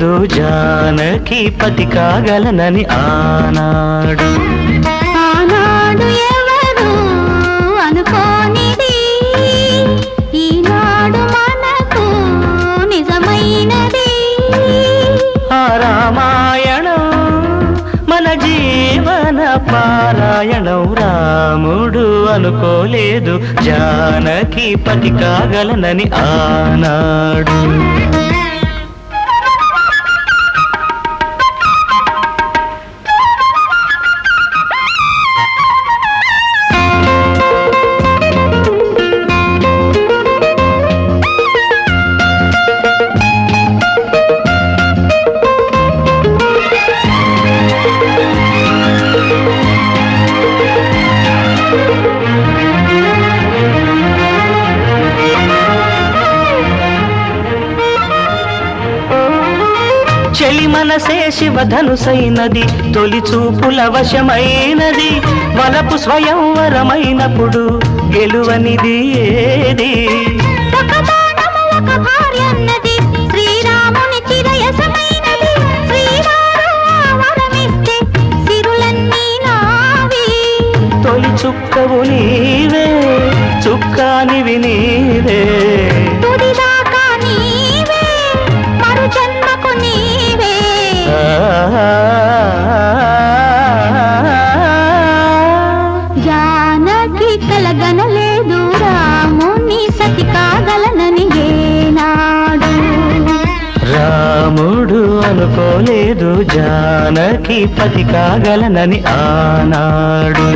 అనుకోలేదు జానకి పతి కాగలనని ఆనాడు ఎవరు అనుకోనిది ఈనాడు మనకు నిజమైనది ఆ రామాయణం మన జీవన పారాయణం రాముడు అనుకోలేదు జానకి పతి కాగలనని ఆనాడు చెలి మనసే శివధనుసైనది తొలి చూపుల వశమైనది వలపు స్వయంవరమైనప్పుడు గెలువనిది ఏది ఒక బాణము ఒక భార్యన్నది శ్రీరాముని చిరయసమైనది శ్రీవారు వరమిస్తే సిరులన్నీ నావి తొలి చుక్కవు నీవే చుక్కానివి నీవే తుదిదాకా నీవే మరు జన్మకు నీవే జానకి కలగనలేదు రాముని సతి కాగలనని ఏనాడు రాముడు అనుకోలేదు జానకి పతి కాగలనని ఆనాడు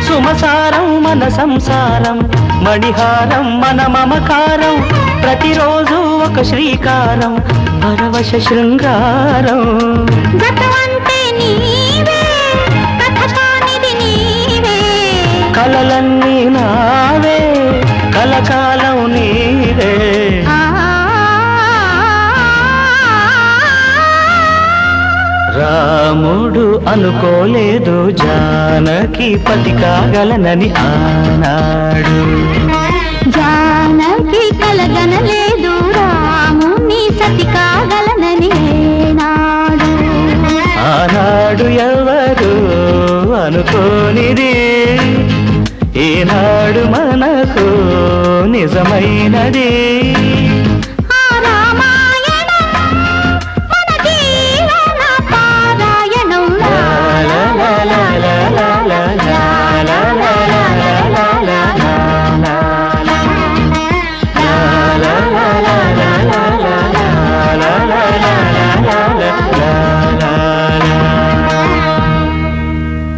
సుమసారం మన సంసారం మణిహారం మన మమకారం ప్రతిరోజు ఒక శ్రీకారం పరవశ శృంగారం కలలన్నీ నావే కలకాలం నీవే రాముడు అనుకోలేదు జానకి పతి కాగలనని ఆనాడు జానకి కలగనలేదు రాముని సతి కాగలనని ఏనాడు ఆనాడు ఎవరు అనుకోనిది ఈనాడు మనకు నిజమైనది